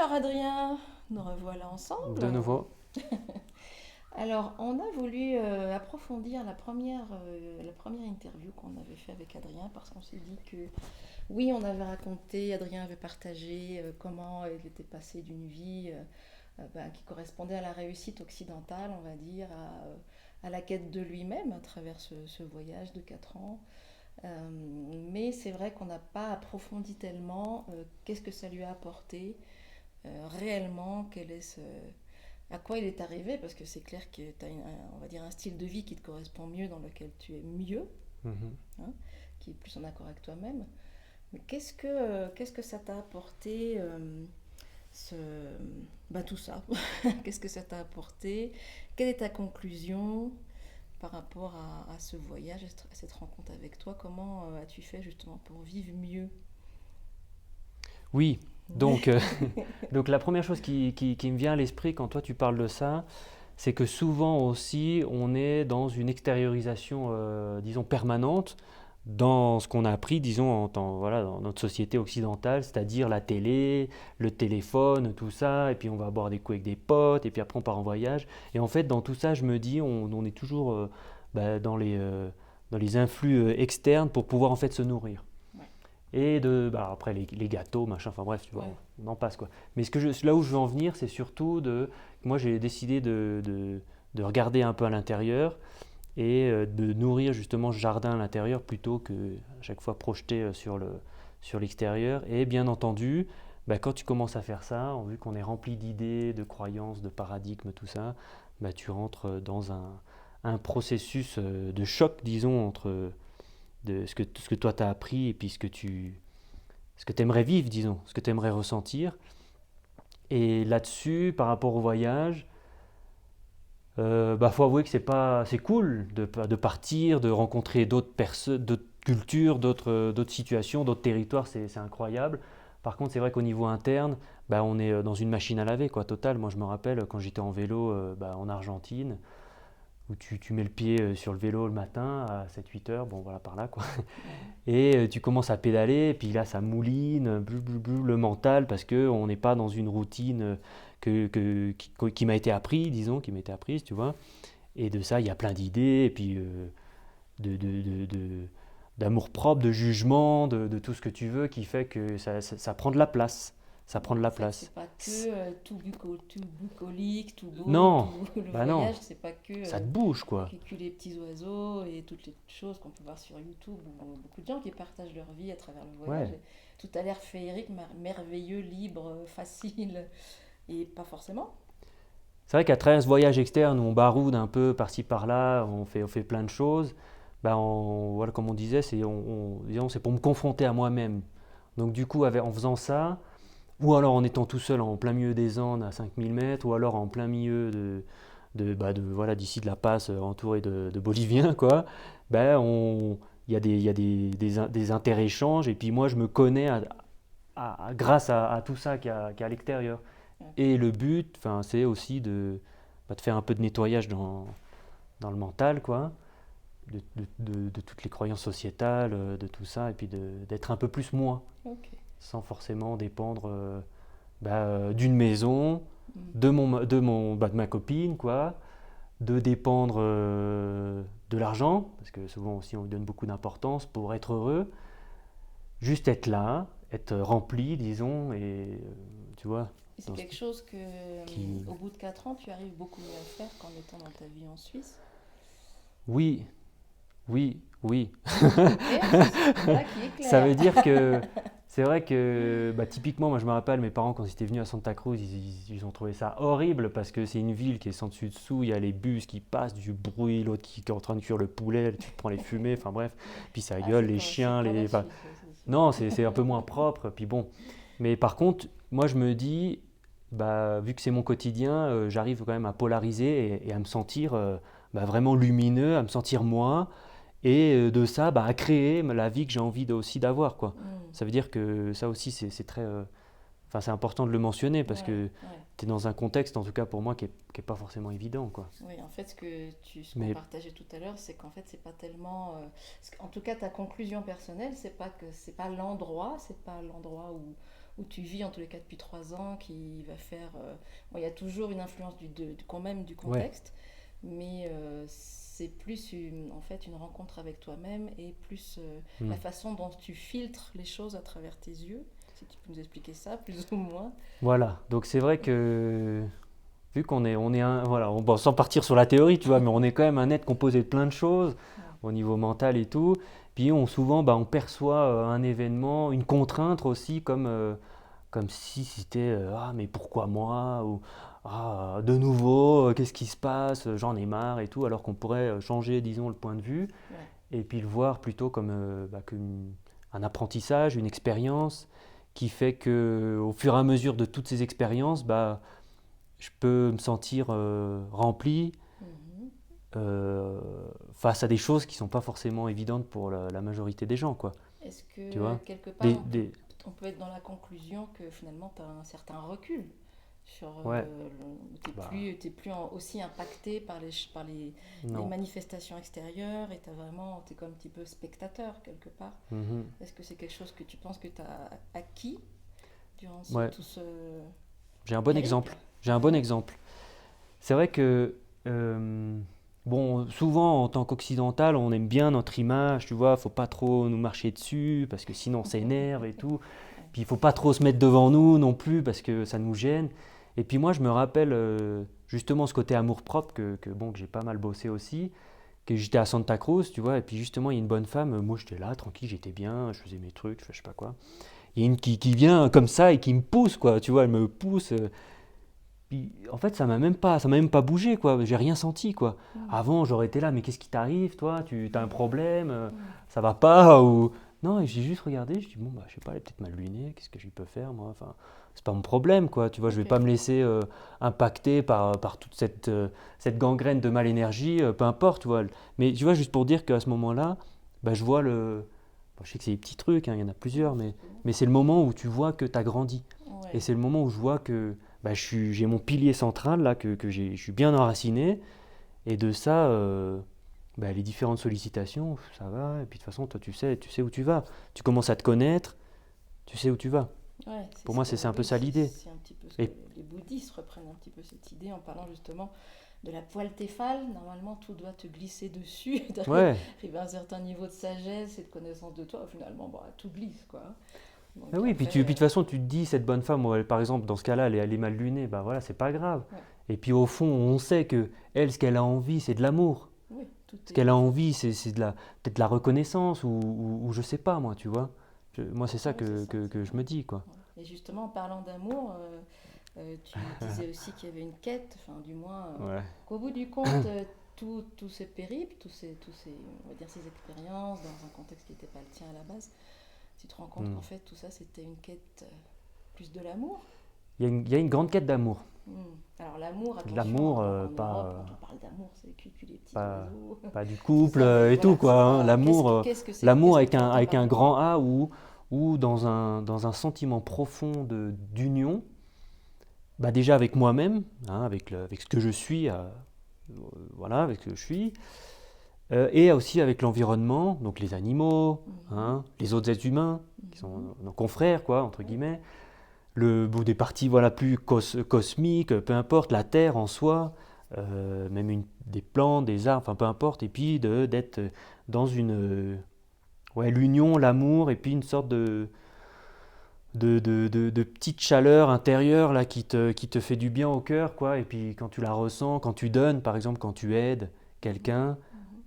Alors Adrien, nous revoilà ensemble. De nouveau. Alors on a voulu approfondir la première interview qu'on avait fait avec Adrien parce qu'on s'est dit que oui, on avait raconté, Adrien avait partagé comment il était passé d'une vie qui correspondait à la réussite occidentale, on va dire, à la quête de lui-même à travers ce voyage de 4 ans. Mais c'est vrai qu'on n'a pas approfondi tellement qu'est-ce que ça lui a apporté réellement, à quoi il est arrivé, parce que c'est clair que tu as on va dire un style de vie qui te correspond mieux, dans lequel tu es mieux, Mhm. hein, qui est plus en accord avec toi-même. Mais qu'est-ce que ça t'a apporté, ce, tout ça? Qu'est-ce que ça t'a apporté? Quelle est ta conclusion par rapport à ce voyage, à cette rencontre avec toi? Comment as-tu fait justement pour vivre mieux? Oui, donc, donc la première chose qui me vient à l'esprit quand toi tu parles de ça, c'est que souvent aussi on est dans une extériorisation, disons, permanente dans ce qu'on a appris, disons, voilà, dans notre société occidentale, c'est-à-dire la télé, le téléphone, tout ça, et puis on va boire des coups avec des potes, et puis après on part en voyage. Et en fait, dans tout ça, je me dis, on est toujours dans les influx externes pour pouvoir en fait se nourrir. Ouais, Après les gâteaux, machin, enfin bref, tu vois, ouais, on en passe quoi. Mais là où je veux en venir, c'est surtout moi j'ai décidé de regarder un peu à l'intérieur et de nourrir justement ce jardin à l'intérieur plutôt que à chaque fois projeter sur l'extérieur. Et bien entendu, quand tu commences à faire ça, vu qu'on est rempli d'idées, de croyances, de paradigmes, tout ça, tu rentres dans un processus de choc, disons, entre ce que toi t'as appris et puis ce que tu aimerais vivre, disons, ce que tu aimerais ressentir. Et là-dessus, par rapport au voyage, faut avouer que c'est cool de partir, de rencontrer d'autres personnes, d'autres cultures, d'autres situations, d'autres territoires, c'est incroyable. Par contre, c'est vrai qu'au niveau interne, on est dans une machine à laver, quoi, total. Moi, je me rappelle quand j'étais en vélo en Argentine, où tu mets le pied sur le vélo le matin à 7-8 heures, bon voilà, par là, quoi. ouais. Et tu commences à pédaler, et puis là ça mouline, le mental, parce qu'on n'est pas dans une routine qui m'a été apprise, disons, qui m'a été apprise, tu vois. Et de ça, il y a plein d'idées, et puis de, de, de, de- d'amour-propre, de jugement, de tout ce que tu veux, qui fait que ça prend de la place. Ça prend Ouais, de en la fait, c'est place. pas que tout bucolique, tout beau, Non, tout le bah non, voyage, c'est pas que ça te bouge, quoi. les petits oiseaux et toutes les choses qu'on peut voir sur YouTube, ou beaucoup de gens qui partagent leur vie à travers le voyage. Ouais. Et tout a l'air féerique, merveilleux, libre, facile, et pas forcément. C'est vrai qu'à travers ce voyage externe où on baroude un peu par-ci par-là, on fait plein de choses, voilà, comme on disait, disons, c'est pour me confronter à moi-même. Donc du coup, en faisant ça, ou alors en étant tout seul en plein milieu des Andes à 5000 mètres, ou alors en plein milieu voilà, d'ici de La Paz, entouré de Boliviens, quoi, il y a des interéchanges, et puis moi je me connais grâce à tout ça qu'il y a à l'extérieur. Ok. Et le but, enfin, c'est aussi de faire un peu de nettoyage dans le mental, quoi, de toutes les croyances sociétales, de tout ça, et puis d'être un peu plus moi, Ok. sans forcément dépendre d'une maison, Mm. de ma copine, quoi, de dépendre de l'argent, parce que souvent aussi on lui donne beaucoup d'importance pour être heureux, juste être là, être rempli, disons, et tu vois, Et c'est dans ce quelque chose que, qui, au bout de 4 ans, tu arrives beaucoup mieux à faire qu'en étant dans ta vie en Suisse. oui, oui, oui. Ok, c'est là qui est Ça clair. veut dire que c'est vrai que typiquement, moi je me rappelle mes parents quand ils étaient venus à Santa Cruz, ils ont trouvé ça horrible parce que c'est une ville qui est sans dessus dessous, il y a les bus qui passent, du bruit, l'autre qui est en train de cuire le poulet, tu te prends les fumées, enfin bref, puis ça Ah, gueule, les c'est chiens, pas la enfin, Suisse, ça, c'est sûr. non, c'est un peu moins propre, puis bon. Mais par contre, moi je me dis, vu que c'est mon quotidien, j'arrive quand même à polariser et à me sentir vraiment lumineux, à me sentir moi et de ça à créer la vie que j'ai envie aussi d'avoir quoi. Mm. Ça veut dire que ça aussi c'est très enfin c'est important de le mentionner parce Ouais, que ouais. tu es dans un contexte en tout cas pour moi qui est pas forcément évident quoi. Oui, en fait, ce qu'on Mais partageait tout à l'heure, c'est qu'en fait, c'est pas tellement. En tout cas, ta conclusion personnelle, c'est pas l'endroit, c'est pas l'endroit où tu vis en tous les cas depuis 3 ans, qui va faire... bon, il y a toujours une influence quand même du Ouais. contexte, mais c'est plus en fait une rencontre avec toi-même et plus Mm. la façon dont tu filtres les choses à travers tes yeux. Si tu peux nous expliquer ça, plus ou moins. Voilà, donc c'est vrai que vu on est un, voilà, bon, sans partir sur la théorie, tu vois, mais on est quand même un être composé de plein de choses Ouais. au niveau mental et tout. Puis souvent, bah, on perçoit un événement, une contrainte aussi, comme si c'était ah, mais pourquoi moi ou ah, de nouveau, qu'est-ce qui se passe, j'en ai marre et tout, alors qu'on pourrait changer, disons, le point de vue Ouais. et puis le voir plutôt comme un apprentissage, une expérience qui fait que au fur et à mesure de toutes ces expériences, bah, je peux me sentir rempli Mhm. euh, face à des choses qui sont pas forcément évidentes pour la majorité des gens, quoi. Est-ce Tu que vois? quelque part Des, des... on peut être dans la conclusion que finalement tu as un certain recul sur Ouais, bah, t'es plus aussi impacté par les non. manifestations extérieures et t'es comme un petit peu spectateur quelque part. Mhm. Est-ce que c'est quelque chose que tu penses que tu as acquis durant Ouais, tout ce j'ai un bon périple? exemple. J'ai un bon Ouais. exemple. C'est vrai que, bon, souvent en tant qu'occidental, on aime bien notre image, tu vois, faut pas trop nous marcher dessus parce que sinon on s'énerve et tout. Ouais. Puis il faut pas trop se mettre devant nous non plus parce que ça nous gêne. Et puis moi, je me rappelle justement ce côté amour-propre que j'ai pas mal bossé aussi, que j'étais à Santa Cruz, tu vois, et puis justement, il y a une bonne femme, moi j'étais là, tranquille, j'étais bien, je faisais mes trucs, je sais pas quoi. Il y a une qui vient comme ça et qui me pousse, quoi, tu vois, elle me pousse. Puis, en fait, ça m'a même pas bougé, quoi. J'ai rien senti, quoi. Mm. Avant, j'aurais été là, mais qu'est-ce qui t'arrive, toi? Tu as un Mm. problème? Mm. Ça va pas? Ou non, et j'ai juste regardé. Je dis bon, bah, je sais pas, elle est peut-être mal lunée. Qu'est-ce que je peux faire, moi? Enfin, c'est pas mon problème, quoi. Tu vois, je vais Ok. pas me laisser impacter par toute cette gangrène de mal énergie. Peu importe, tu vois. Mais tu vois, juste pour dire qu'à ce moment-là, bah, je vois le. Bon, je sais que c'est des petits trucs, hein, il y en a Non, plusieurs, c'est cool. mais c'est le moment où tu vois que tu as grandi. Et Ouais. c'est le moment où je vois que bah, j'ai mon pilier central là, je suis bien enraciné. Et de ça, bah, les différentes sollicitations, ça va. Et puis de toute façon, toi, tu sais où tu vas. Tu commences à te connaître, tu sais où tu vas. Ouais, Pour moi, c'est un peu ça l'idée. c'est un petit peu ce que Et les bouddhistes reprennent un petit peu cette idée en parlant justement de la poêle téphale. Normalement, tout doit te glisser dessus, ouais, d'arriver à un certain niveau de sagesse et de connaissance de toi. Finalement, bah, tout glisse, quoi. ah Donc oui. Puis de après, toute façon, tu te dis, cette bonne femme, par exemple, dans ce cas-là, elle est mal lunée. Bah voilà, c'est pas grave. ouais, Et puis au fond, on sait que elle, ce qu'elle a envie, c'est de l'amour. oui, tout Ce est qu'elle en a fait. envie, c'est peut-être de la reconnaissance ou je sais pas, moi, tu vois. Moi, c'est ça Oui, c'est ça, c'est que je vrai. me dis, quoi. Ouais. Et justement, en parlant d'amour, tu disais aussi qu'il y avait une quête, enfin, du moins, Ouais. qu'au bout du compte, tous ces périples, on va dire, ces expériences dans un contexte qui n'était pas le tien à la base, tu te rends compte Hmm. qu'en fait, tout ça, c'était une quête plus de l'amour. Il y a une grande quête d'amour. Hmm. Alors, l'amour, De attention, l'amour, en Europe, quand on parle d'amour, c'est cucu les petits oiseaux, pas du tout couple ça, mais et tout, voilà, c'est quoi, hein. pas. L'amour Qu'est-ce que tu entends avec par un l'amour? grand A ou dans un sentiment profond d'union, bah déjà avec moi-même, hein, avec ce que je suis, voilà, avec ce que je suis, et aussi avec l'environnement, donc les animaux, Mhm, hein, les autres êtres humains, qui sont mhm. nos confrères, quoi, entre Oui, guillemets, le bout des parties voilà, plus cosmiques, peu importe, la Terre en soi, même des plantes, des arbres, enfin peu importe, et puis d'être dans ouais, l'union, l'amour, et puis une sorte de petite chaleur intérieure là, qui te fait du bien au cœur, quoi, et puis quand tu la ressens, quand tu donnes, par exemple, quand tu aides mhm, quelqu'un, mhm.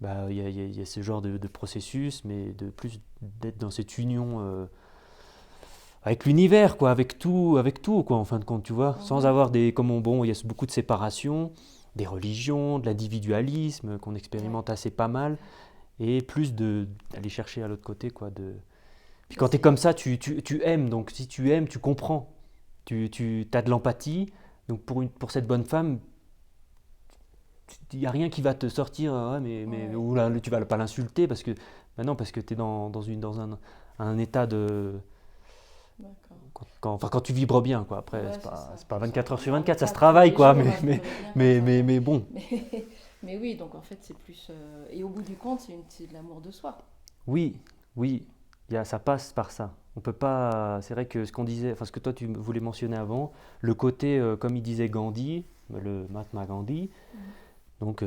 bah, il y a ce genre de processus, mais de plus d'être dans cette union avec l'univers, quoi, avec tout, quoi, en fin de compte, tu vois, sans Mhm. avoir bon, il y a beaucoup de séparation, des religions, de l'individualisme qu'on Ouais. expérimente assez pas mal, et plus d'aller chercher à l'autre côté, quoi, Puis Bah, quand tu es c'est. comme ça, tu aimes, donc si tu aimes, tu comprends, tu as de l'empathie, donc pour cette bonne femme, il n'y a rien qui va te sortir, ouais, Ouais, ou là, tu vas pas l'insulter, maintenant, parce que tu es dans un état de d'accord. enfin, quand tu vibres bien, quoi. Après, Ouais, c'est ça. c'est pas De toute façon, 24 heures on sur n'arrive 24, ça pas se tous travaille, les quoi. jours à vibrer bien comme ça. Mais bon, Mais, mais oui, donc en fait, c'est plus. Et au bout du compte, c'est de l'amour de soi. oui, oui. Ça passe par ça. On peut pas. C'est vrai que ce qu'on disait, enfin ce que toi tu voulais mentionner avant, le côté, comme il disait Gandhi, le Mahatma Gandhi, Mhm. donc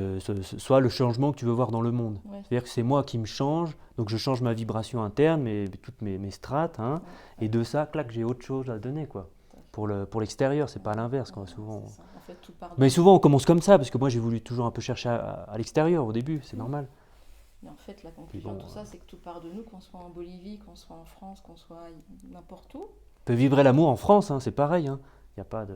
soit le changement que tu veux voir dans le monde. Ouais, C'est-à-dire que c'est moi qui me change, donc je change ma vibration interne, toutes mes strates, hein, ouais, et ouais, de ça, clac, j'ai autre chose à donner, quoi. tout à fait. Pour l'extérieur, c'est Ouais, pas l'inverse, ouais, quoi, ouais, souvent. c'est ça. En fait, tout part de Mais nous. souvent on commence comme ça, parce que moi j'ai voulu toujours un peu chercher à l'extérieur au début, c'est Mm. normal. Mais en fait, la Puis conclusion de bon, tout ça, c'est que tout part de nous, qu'on soit en Bolivie, qu'on soit en France, qu'on soit n'importe où. on peut vibrer l'amour en France, hein, c'est pareil, hein. Il n'y a pas de.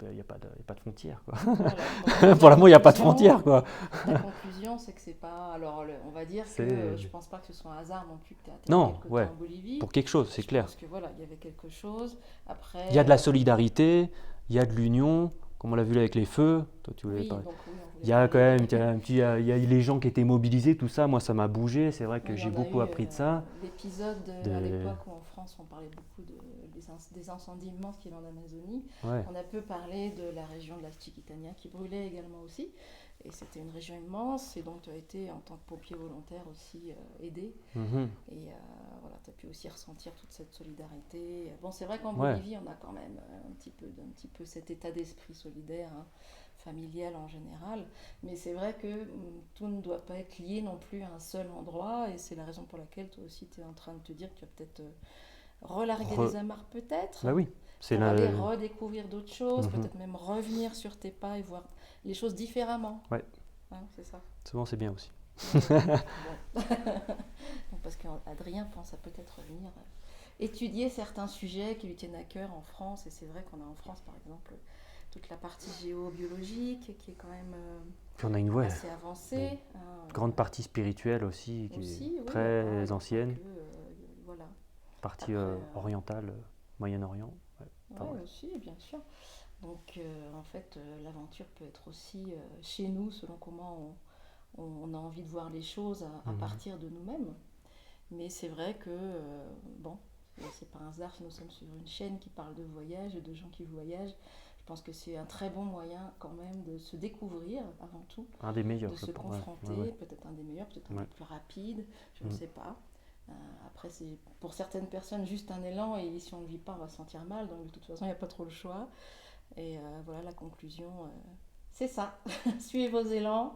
Il y a pas de frontières, quoi. Voilà. Donc toi, Pour l'amour, il n'y a pas de frontières, quoi. ta conclusion, c'est que c'est pas. Alors, on va dire que C'est... je pense pas que ce soit un hasard non plus que tu as Non, quelque temps ouais, en Bolivie. pour quelque chose, c'est Je clair. pense que voilà, il y avait quelque chose. Il y a Après, de la solidarité, il y a de l'union, comme on l'a vu là avec les feux. Toi, tu voulais oui, parler. donc oui, on Il voulait y a quand parler. même, il y a les gens qui étaient mobilisés, tout ça. Moi, ça m'a bougé. C'est vrai que Oui, j'ai on a beaucoup eu appris de ça. l'épisode à De... l'époque où en France on parlait beaucoup des incendies immenses qu'il y avait en Amazonie. Ouais. On a peu parlé de la région de la Chiquitania qui brûlait également aussi. Et c'était une région immense et donc tu as été en tant que pompier volontaire aussi aidé. Mhm. Et voilà, tu as pu aussi ressentir toute cette solidarité. Bon, c'est vrai qu'en Ouais. Bolivie, on a quand même un petit peu cet état d'esprit solidaire, hein, familial en général. Mais c'est vrai que tout ne doit pas être lié non plus à un seul endroit. Et c'est la raison pour laquelle toi aussi, tu es en train de te dire que tu vas peut-être relarguer Re- les amarres, peut-être. Bah oui, c'est Pour la... aller redécouvrir d'autres choses, Mhm. peut-être même revenir sur tes pas et voir les choses différemment. Ouais, Hein, c'est ça. souvent c'est bien aussi. Ouais. Bon. Donc, parce qu'Adrien pense à peut-être revenir étudier certains sujets qui lui tiennent à cœur en France. Et c'est vrai qu'on a en France, par exemple, toute la partie géobiologique qui est quand même Puis on a une assez avancée. Hein, grande partie spirituelle aussi, qui aussi, est oui, il y très a pas ancienne, que, voilà. partie Après, orientale, Moyen-Orient. Ouais, pas ouais, mal. aussi, bien sûr. Donc, en fait, l'aventure peut être aussi chez nous, selon comment on a envie de voir les choses à Mhm. partir de nous-mêmes. Mais c'est vrai que, bon, c'est pas un hasard si nous sommes sur une chaîne qui parle de voyage et de gens qui voyagent. Je pense que c'est un très bon moyen quand même de se découvrir avant tout, Un des meilleurs, de je se pense. confronter, Ouais, ouais. peut-être un des meilleurs, peut-être un Ouais. des plus rapides, je ne Mm. sais pas. Euh, Après, c'est pour certaines personnes juste un élan et si on ne le vit pas, on va se sentir mal. Donc de toute façon, il n'y a pas trop le choix. Et voilà la conclusion, c'est ça. Suivez vos élans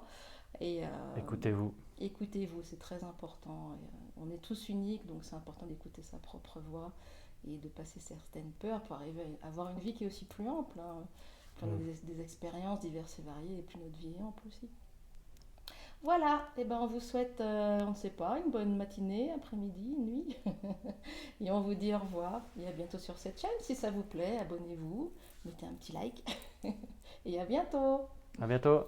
et Écoutez-vous. écoutez-vous, c'est très important. Et, on est tous uniques, donc c'est important d'écouter sa propre voix et de passer certaines peurs pour arriver à avoir une vie qui est aussi plus ample. Hein. Plus on a Mm. des expériences diverses et variées, et plus notre vie est ample aussi. Voilà, et ben on vous souhaite, on ne sait pas, une bonne matinée, après-midi, nuit. Et on vous dit au revoir. Et à bientôt sur cette chaîne. Si ça vous plaît, abonnez-vous, mettez un petit like. Et à bientôt. À bientôt.